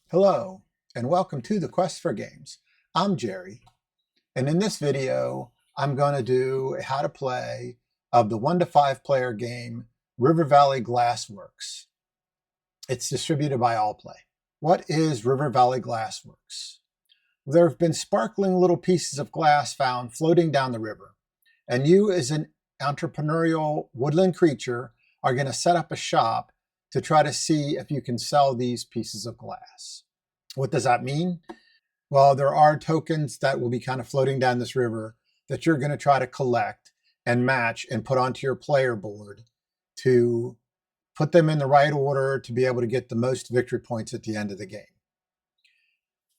Hello, and welcome to the Quest for Games. I'm Jerry, and in this video, I'm going to do a how to play of the 1 to 5 player game River Valley Glassworks. It's distributed by Allplay. What is River Valley Glassworks? There have been sparkling little pieces of glass found floating down the river, and you, as an entrepreneurial woodland creature, are going to set up a shop to try to see if you can sell these pieces of glass. What does that mean? Well, there are tokens that will be kind of floating down this river that you're going to try to collect and match and put onto your player board to put them in the right order to be able to get the most victory points at the end of the game.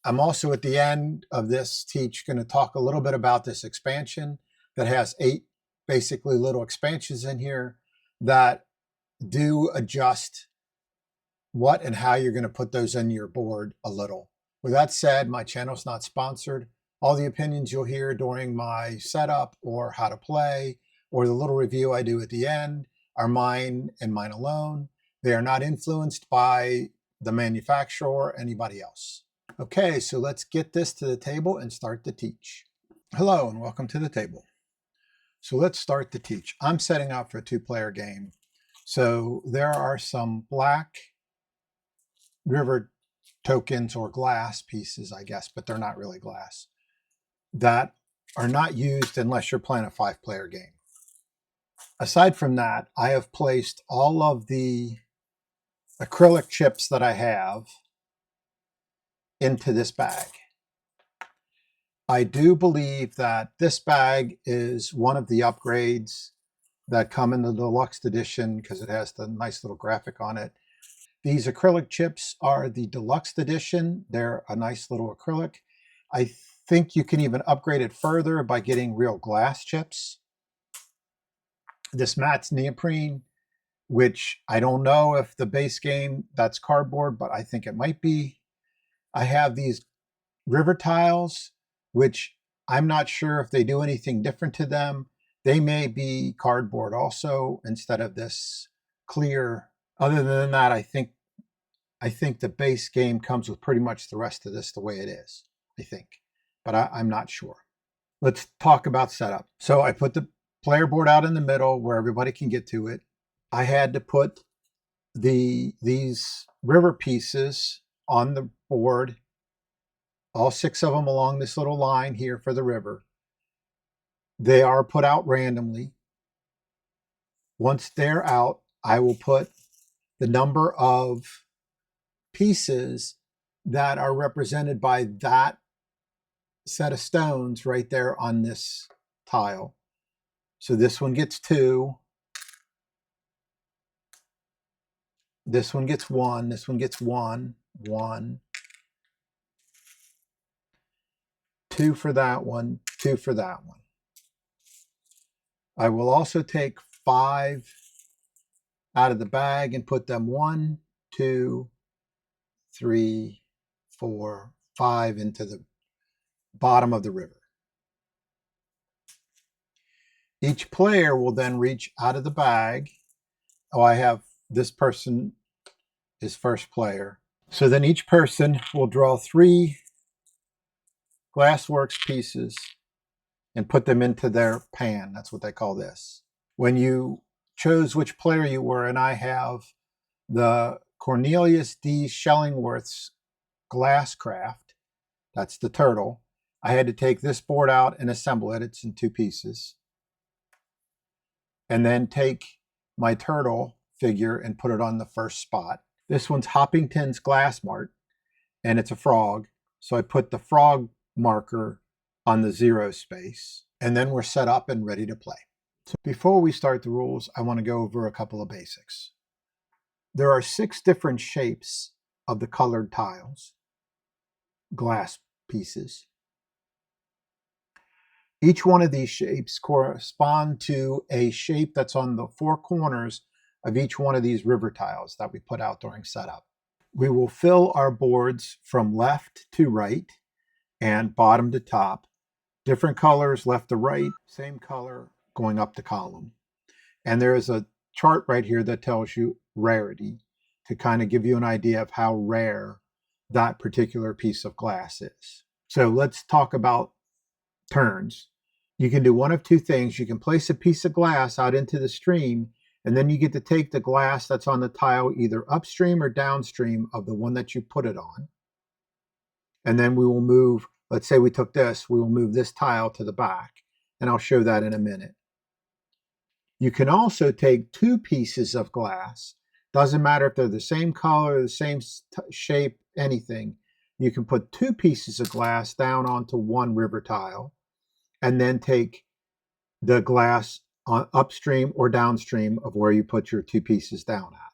I'm also at the end of this teach going to talk a little bit about this expansion that has 8 basically little expansions in here that do adjust what and how you're going to put those in your board a little. With that said, my channel's not sponsored. All the opinions you'll hear during my setup or how to play or the little review I do at the end are mine and mine alone. They are not influenced by the manufacturer or anybody else. Okay, so let's get this to the table and start to teach. Hello and welcome to the table. So let's start to teach. I'm setting up for a 2-player game. So there are some black river tokens or glass pieces, I guess, but they're not really glass, that are not used unless you're playing a 5-player game. Aside from that, I have placed all of the acrylic chips that I have into this bag. I do believe that this bag is one of the upgrades that come in the Deluxe edition because it has the nice little graphic on it. These acrylic chips are the Deluxe edition. They're a nice little acrylic. I think you can even upgrade it further by getting real glass chips. This matte's neoprene, which I don't know if the base game that's cardboard, but I think it might be. I have these river tiles, which I'm not sure if they do anything different to them. They may be cardboard also instead of this clear. Other than that, I think the base game comes with pretty much the rest of this the way it is, I think, but I'm not sure. Let's talk about setup. So I put the player board out in the middle where everybody can get to it. I had to put these river pieces on the board, all 6 of them along this little line here for the river. They are put out randomly. Once they're out, I will put the number of pieces that are represented by that set of stones right there on this tile. So this one gets 2. This one gets 1. This one gets 1. 1. 2 for that one. 2 for that one. I will also take 5 out of the bag and put them 1, 2, 3, 4, 5 into the bottom of the river. Each player will then reach out of the bag. Oh, I have this person is first player. So then each person will draw 3 Glassworks pieces and put them into their pan. That's what they call this. When you chose which player you were, and I have the Cornelius D. Shellingworth's Glasscraft, that's the turtle. I had to take this board out and assemble it. It's in 2 pieces. And then take my turtle figure and put it on the first spot. This one's Hoppington's Glass Mart, and it's a frog. So I put the frog marker on the 0 space, and then we're set up and ready to play. So before we start the rules, I want to go over a couple of basics. There are 6 different shapes of the colored tiles, glass pieces. Each one of these shapes correspond to a shape that's on the 4 corners of each one of these river tiles that we put out during setup. We will fill our boards from left to right and bottom to top. Different colors left to right, same color going up the column. And there is a chart right here that tells you rarity to kind of give you an idea of how rare that particular piece of glass is. So let's talk about turns. You can do one of two things. You can place a piece of glass out into the stream, and then you get to take the glass that's on the tile either upstream or downstream of the one that you put it on. And then we will move, let's say we took this, we will move this tile to the back, and I'll show that in a minute. You can also take two pieces of glass. Doesn't matter if they're the same color, the same shape, anything. You can put two pieces of glass down onto one river tile and then take the glass on upstream or downstream of where you put your two pieces down at.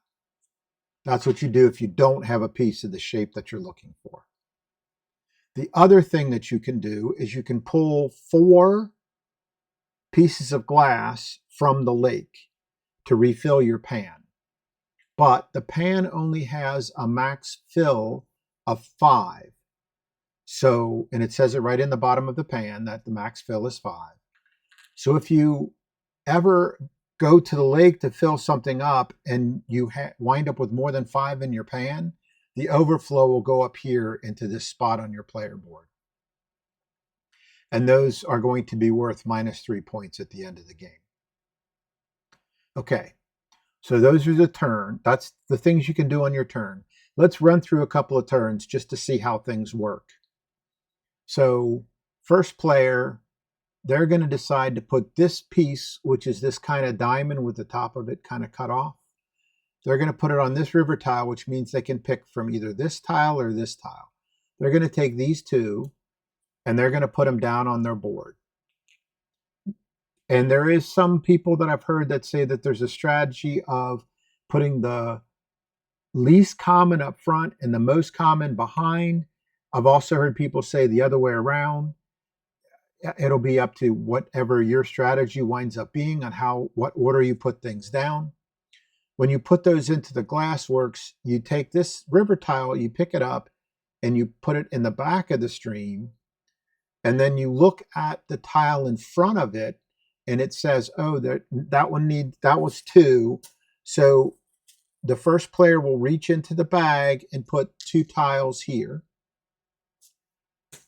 That's what you do if you don't have a piece of the shape that you're looking for. The other thing that you can do is you can pull 4 pieces of glass from the lake to refill your pan. But the pan only has a max fill of 5. So, and it says it right in the bottom of the pan that the max fill is 5. So if you ever go to the lake to fill something up and you wind up with more than 5 in your pan, the overflow will go up here into this spot on your player board. And those are going to be worth -3 points at the end of the game. Okay, so those are the turn. That's the things you can do on your turn. Let's run through a couple of turns just to see how things work. So first player, they're going to decide to put this piece, which is this kind of diamond with the top of it kind of cut off. They're going to put it on this river tile, which means they can pick from either this tile or this tile. They're going to take these two and they're going to put them down on their board. And there is some people that I've heard that say that there's a strategy of putting the least common up front and the most common behind. I've also heard people say the other way around. It'll be up to whatever your strategy winds up being on what order you put things down. When you put those into the Glassworks, you take this river tile, you pick it up, and you put it in the back of the stream. And then you look at the tile in front of it, and it says, oh, that was 2. So the first player will reach into the bag and put 2 tiles here.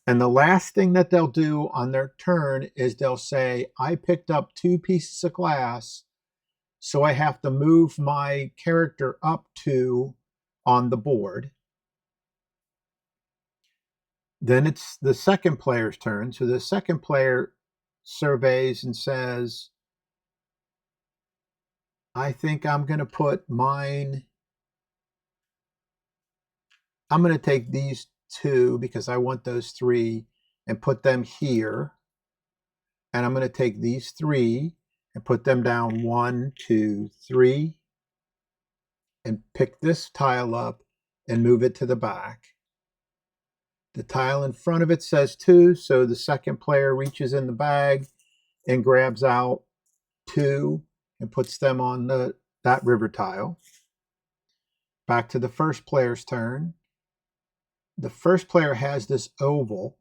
And the last thing that they'll do on their turn is they'll say, I picked up 2 pieces of glass, so I have to move my character up 2 on the board. Then it's the second player's turn. So the second player surveys and says, I think I'm going to put mine, I'm going to take these 2 because I want those 3 and put them here. And I'm going to take these 3 and put them down 1, 2, 3, and pick this tile up and move it to the back. The tile in front of it says 2, so the second player reaches in the bag and grabs out 2 and puts them on that river tile. Back to the first player's turn. The first player has this oval,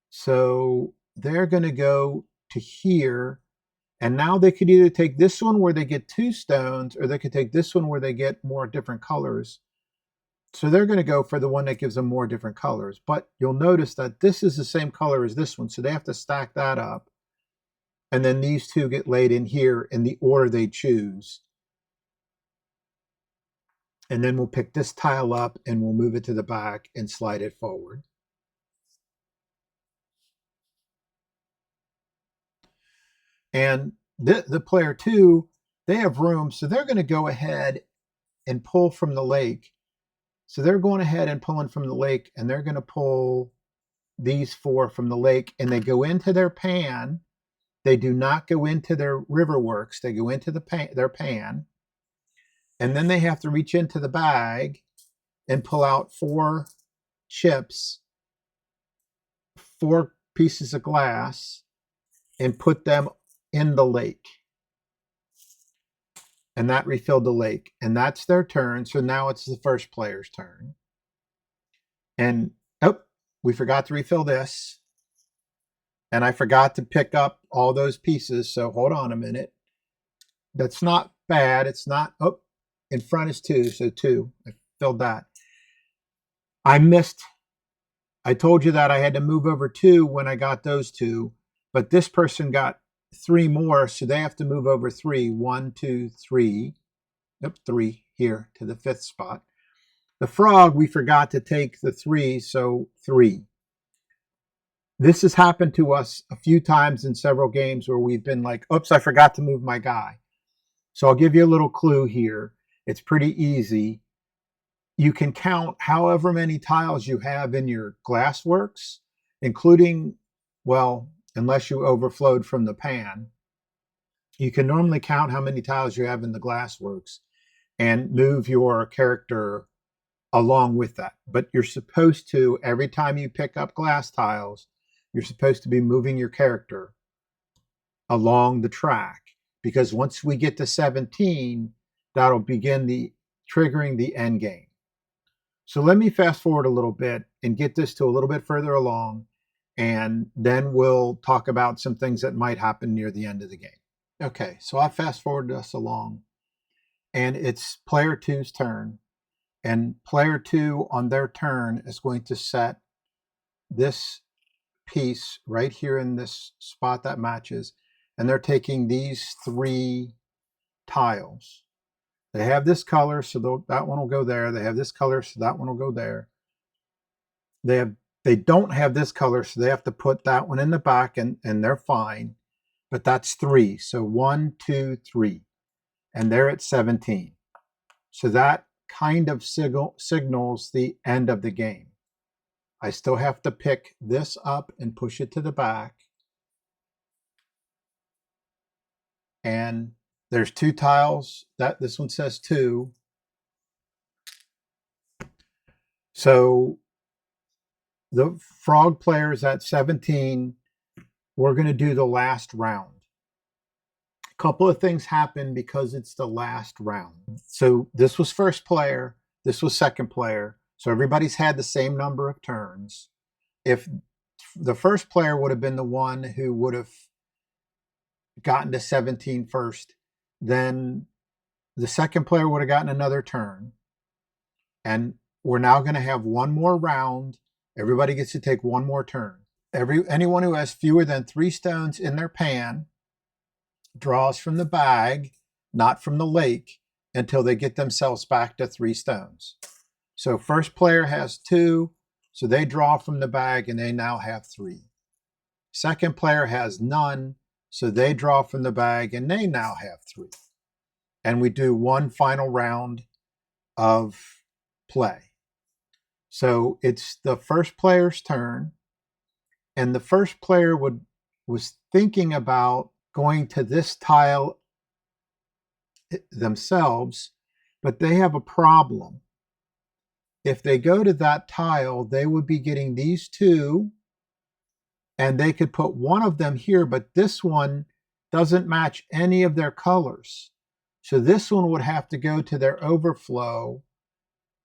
so they're going to go to here, and now they could either take this one where they get 2 stones, or they could take this one where they get more different colors. So they're going to go for the one that gives them more different colors. But you'll notice that this is the same color as this one, so they have to stack that up. And then these 2 get laid in here in the order they choose. And then we'll pick this tile up and we'll move it to the back and slide it forward. And the player 2, they have room, so they're going to go ahead and pull from the lake. So they're going ahead and pulling from the lake, and they're going to pull these 4 from the lake, and they go into their pan. They do not go into their river works. They go into their pan. And then they have to reach into the bag and pull out 4 chips, 4 pieces of glass, and put them in the lake. And that refilled the lake. And that's their turn. So now it's the first player's turn. And, oh, we forgot to refill this. And I forgot to pick up all those pieces. So hold on a minute. That's not bad. It's not, oh, in front is 2. So 2. I filled that. I told you that I had to move over 2 when I got those 2, but this person got 3 more, so they have to move over 3. 1, 2, 3. Yep, 3 here to the 5th spot. The frog, we forgot to take the 3, so 3. This has happened to us a few times in several games where we've been like, oops, I forgot to move my guy. So I'll give you a little clue here. It's pretty easy. You can count however many tiles you have in your Glassworks, including, well, unless you overflowed from the pan. You can normally count how many tiles you have in the Glassworks and move your character along with that. But you're supposed to, every time you pick up glass tiles, you're supposed to be moving your character along the track, because once we get to 17, that'll begin triggering the end game. So let me fast forward a little bit and get this to a little bit further along, and then we'll talk about some things that might happen near the end of the game. Okay, so I fast forwarded us along, and it's player 2's turn, and player 2 on their turn is going to set this piece right here in this spot that matches, and they're taking these 3 tiles. They have this color, so that one will go there. They have this color, so that one will go there. They don't have this color, so they have to put that one in the back, and they're fine. But that's 3. So 1, 2, 3. And they're at 17. So that kind of signals the end of the game. I still have to pick this up and push it to the back. And there's 2 tiles. This one says 2. So the frog player's at 17. We're going to do the last round. A couple of things happen because it's the last round. So this was first player. This was second player. So everybody's had the same number of turns. If the first player would have been the one who would have gotten to 17 first, then the second player would have gotten another turn. And we're now going to have one more round. Everybody gets to take one more turn. Anyone who has fewer than 3 stones in their pan draws from the bag, not from the lake, until they get themselves back to 3 stones. So first player has 2, so they draw from the bag and they now have 3. Second player has none, so they draw from the bag and they now have 3. And we do one final round of play. So it's the first player's turn, and the first player was thinking about going to this tile themselves, but they have a problem. If they go to that tile, they would be getting these 2, and they could put one of them here, but this one doesn't match any of their colors. So this one would have to go to their overflow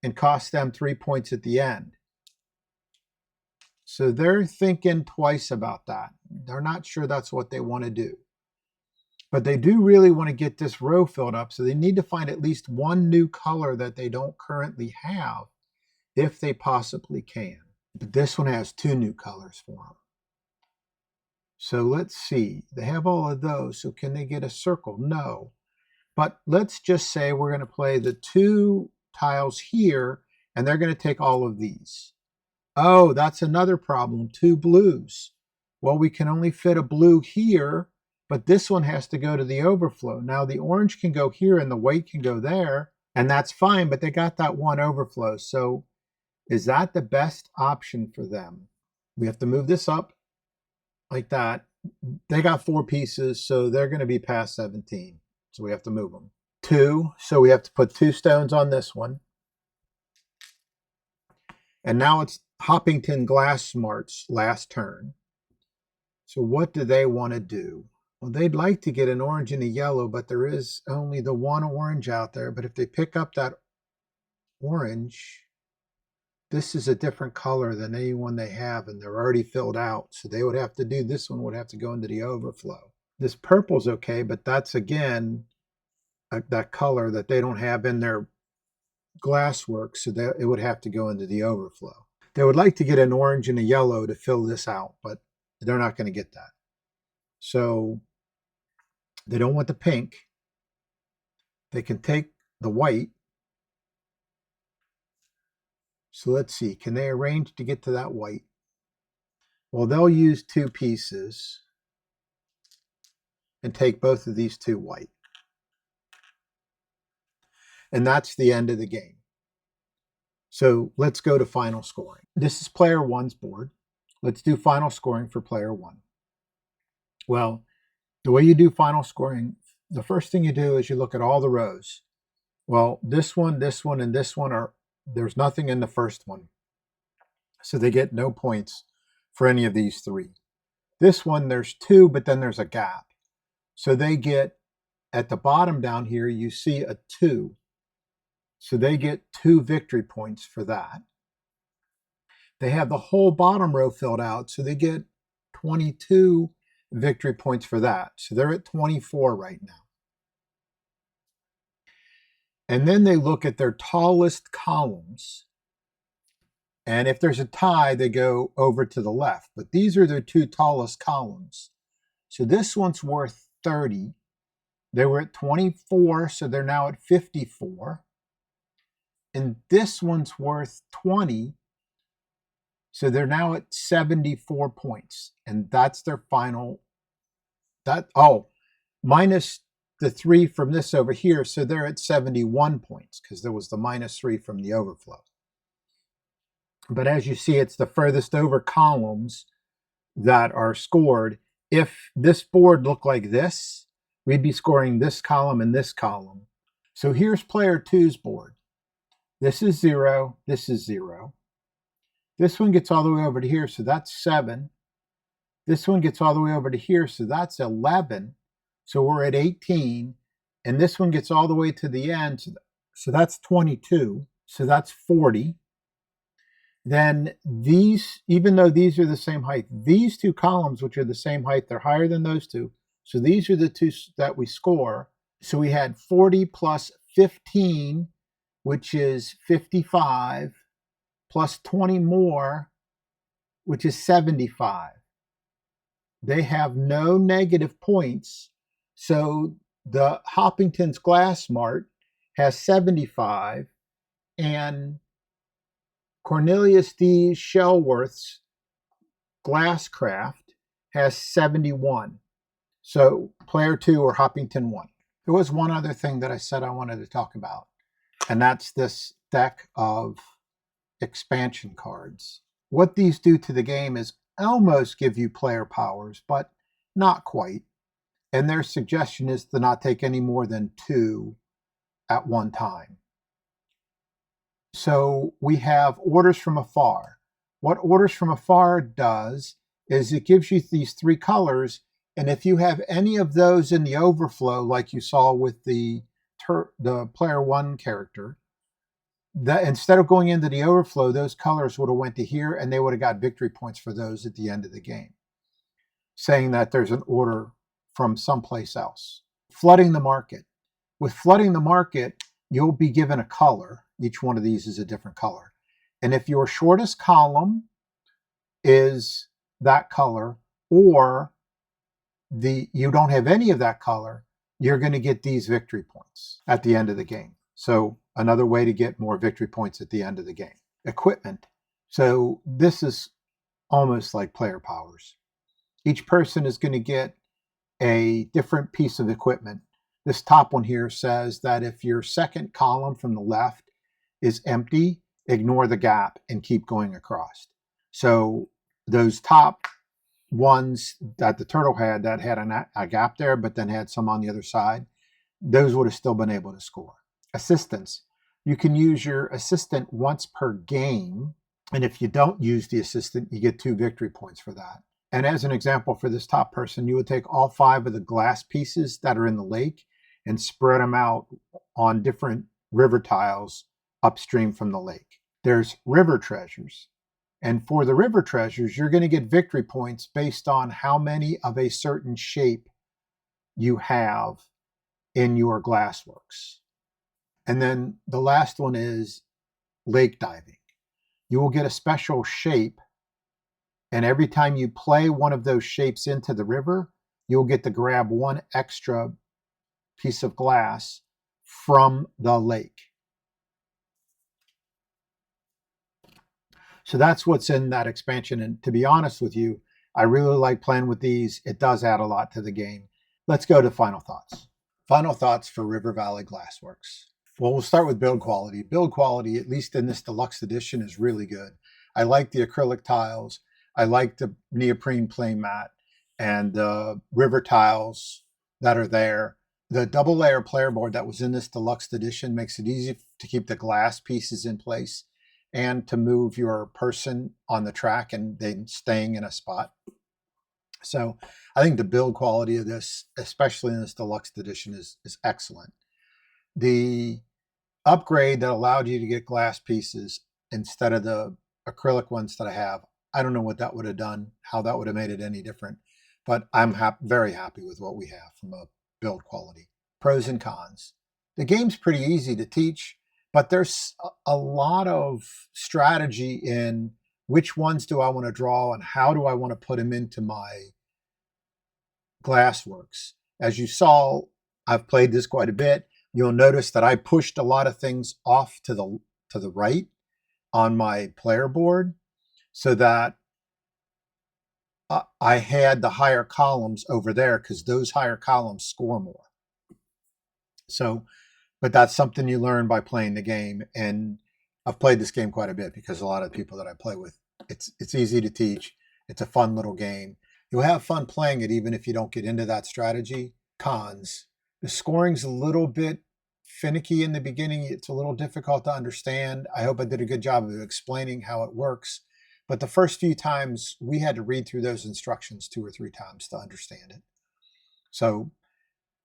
and cost them 3 points at the end. So they're thinking twice about that. They're not sure that's what they want to do. But they do really want to get this row filled up, so they need to find at least one new color that they don't currently have, if they possibly can. But this one has 2 new colors for them. So let's see. They have all of those, so can they get a circle? No. But let's just say we're going to play the 2 tiles here, and they're going to take all of these. Oh, that's another problem. 2 blues. Well, we can only fit a blue here, but this one has to go to the overflow. Now the orange can go here and the white can go there, and that's fine, but they got that one overflow. So is that the best option for them? We have to move this up like that. They got 4 pieces, so they're going to be past 17. So we have to move them. 2, so we have to put 2 stones on this one. And now it's Hoppington Glassmart's last turn. So what do they want to do? Well, they'd like to get an orange and a yellow, but there is only the one orange out there. But if they pick up that orange, this is a different color than any one they have, and they're already filled out. So they would have to do, this one would have to go into the overflow. This purple's okay, but that's again that color that they don't have in their Glassworks, so that it would have to go into the overflow. They would like to get an orange and a yellow to fill this out, but they're not going to get that. So they don't want the pink. They can take the white. So let's see, can they arrange to get to that white? Well, they'll use two pieces and take both of these two white. And that's the end of the game. So let's go to final scoring. This is player one's board. Let's do final scoring for player one. Well, the way you do final scoring, the first thing you do is you look at all the rows. Well, this one, and this one there's nothing in the first one. So they get no points for any of these three. This one, there's two, but then there's a gap. So they get, at the bottom down here, you see a 2. So they get 2 victory points for that. They have the whole bottom row filled out, so they get 22 victory points for that. So they're at 24 right now. And then they look at their tallest columns. And if there's a tie, they go over to the left. But these are their 2 tallest columns. So this one's worth 30. They were at 24, so they're now at 54. And this one's worth 20, so they're now at 74 points. And that's their final, minus the 3 from this over here, so they're at 71 points, because there was the minus 3 from the overflow. But as you see, it's the furthest over columns that are scored. If this board looked like this, we'd be scoring this column and this column. So here's player two's board. This is 0, this is 0. This one gets all the way over to here, so that's 7. This one gets all the way over to here, so that's 11. So we're at 18. And this one gets all the way to the end, so that's 22. So that's 40. Then these, even though these are the same height, these 2 columns, which are the same height, they're higher than those 2. So these are the 2 that we score. So we had 40 plus 15, which is 55, plus 20 more, which is 75. They have no negative points. So the Hoppington's Glass Mart has 75, and Cornelius D. Shellworth's Glasscraft has 71. So player 2 or Hoppington won. There was one other thing that I said I wanted to talk about, and that's this deck of expansion cards. What these do to the game is almost give you player powers, but not quite. And their suggestion is to not take any more than 2 at one time. So we have Orders from Afar. What Orders from Afar does is it gives you these 3 colors, and if you have any of those in the overflow, like you saw with the player 1 character, that instead of going into the overflow, those colors would have went to here, and they would have got victory points for those at the end of the game, saying that there's an order from someplace else. Flooding the market. With flooding the market, you'll be given a color. Each one of these is a different color. And if your shortest column is that color, or you don't have any of that color, you're going to get these victory points at the end of the game. So another way to get more victory points at the end of the game. Equipment. So this is almost like player powers. Each person is going to get a different piece of equipment. This top one here says that if your second column from the left is empty, ignore the gap and keep going across. So those top ones that the turtle had that had a gap there, but then had some on the other side, those would have still been able to score. Assistance. You can use your assistant once per game, and if you don't use the assistant, you get 2 victory points for that. And as an example for this top person, you would take all 5 of the glass pieces that are in the lake and spread them out on different river tiles upstream from the lake. There's river treasures. And for the river treasures, you're going to get victory points based on how many of a certain shape you have in your glassworks. And then the last one is lake diving. You will get a special shape, and every time you play one of those shapes into the river, you'll get to grab one extra piece of glass from the lake. So that's what's in that expansion. And to be honest with you, I really like playing with these. It does add a lot to the game. Let's go to final thoughts. Final thoughts for River Valley Glassworks. Well, we'll start with build quality. Build quality, at least in this deluxe edition, is really good. I like the acrylic tiles. I like the neoprene play mat and the river tiles that are there. The double layer player board that was in this deluxe edition makes it easy to keep the glass pieces in place and to move your person on the track and then staying in a spot. So I think the build quality of this, especially in this deluxe edition, is excellent. The upgrade that allowed you to get glass pieces instead of the acrylic ones that I have, I don't know what that would have done, how that would have made it any different, but I'm very happy with what we have from a build quality. Pros and cons. The game's pretty easy to teach, but there's a lot of strategy in which ones do I want to draw and how do I want to put them into my Glassworks. As you saw, I've played this quite a bit. You'll notice that I pushed a lot of things off to the right on my player board so that I had the higher columns over there because those higher columns score more. So, but that's something you learn by playing the game. And I've played this game quite a bit because a lot of the people that I play with, it's easy to teach. It's a fun little game. You'll have fun playing it even if you don't get into that strategy. Cons. The scoring's a little bit finicky in the beginning. It's a little difficult to understand. I hope I did a good job of explaining how it works. But the first few times, we had to read through those instructions 2 or 3 times to understand it. So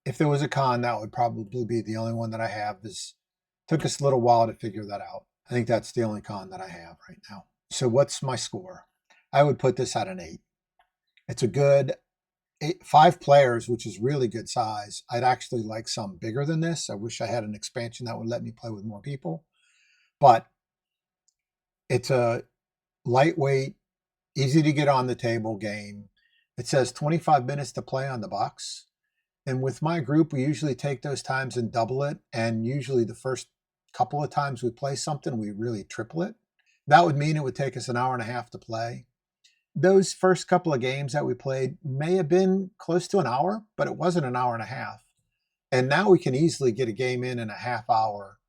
if there was a con, that would probably be the only one that I have. Took us a little while to figure that out. I think that's the only con that I have right now. So what's my score? I would put this at an 8. It's a good 5 players, which is really good size. I'd actually like some bigger than this. I wish I had an expansion that would let me play with more people. But it's a lightweight, easy to get on the table game. It says 25 minutes to play on the box. And with my group, we usually take those times and double it. And usually the first couple of times we play something, we really triple it. That would mean it would take us an hour and a half to play. Those first couple of games that we played may have been close to an hour, but it wasn't an hour and a half. And now we can easily get a game in a half hour,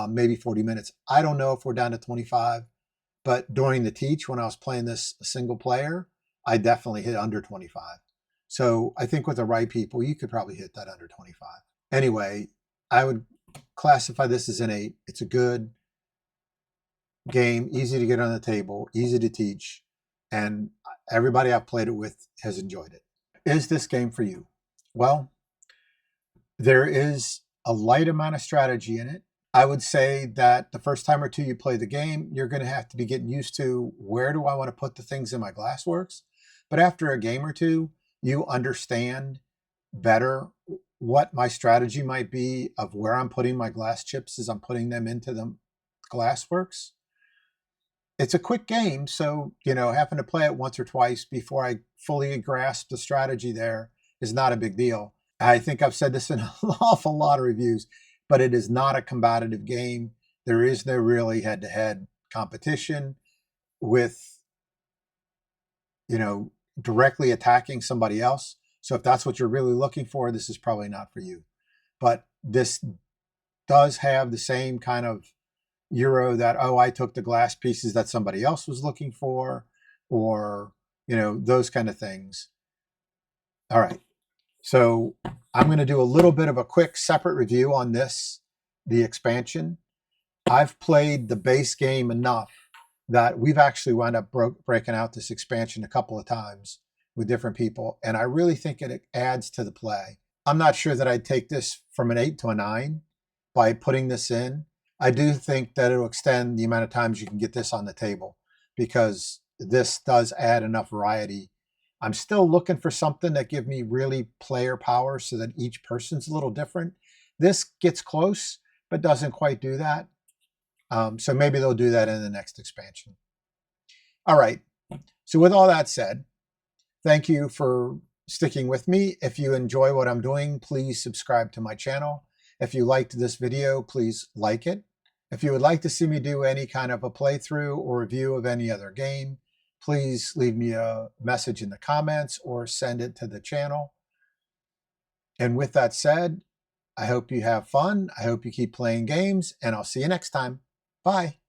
maybe 40 minutes. I don't know if we're down to 25, but during the teach, when I was playing this single player, I definitely hit under 25. So I think with the right people, you could probably hit that under 25. Anyway, I would classify this as an 8. It's a good game, easy to get on the table, easy to teach, and everybody I've played it with has enjoyed it. Is this game for you? Well, there is a light amount of strategy in it. I would say that the first time or two you play the game, you're going to have to be getting used to where do I want to put the things in my Glassworks. But after a game or two, you understand better what my strategy might be of where I'm putting my glass chips as I'm putting them into the Glassworks. It's a quick game, so having to play it once or twice before I fully grasp the strategy there is not a big deal. I think I've said this in an awful lot of reviews, but it is not a combative game. There is no really head-to-head competition with, directly attacking somebody else. So if that's what you're really looking for, this is probably not for you. But this does have the same kind of Euro that, I took the glass pieces that somebody else was looking for, or, those kind of things. All right. So I'm going to do a little bit of a quick separate review on this, the expansion. I've played the base game enough that we've actually wound up breaking out this expansion a couple of times with different people, and I really think it adds to the play. I'm not sure that I'd take this from an 8 to a 9 by putting this in. I do think that it'll extend the amount of times you can get this on the table because this does add enough variety. I'm still looking for something that give me really player power so that each person's a little different. This gets close, but doesn't quite do that. So maybe they'll do that in the next expansion. All right. So with all that said, thank you for sticking with me. If you enjoy what I'm doing, please subscribe to my channel. If you liked this video, please like it. If you would like to see me do any kind of a playthrough or review of any other game, please leave me a message in the comments or send it to the channel. And with that said, I hope you have fun. I hope you keep playing games, and I'll see you next time. Bye.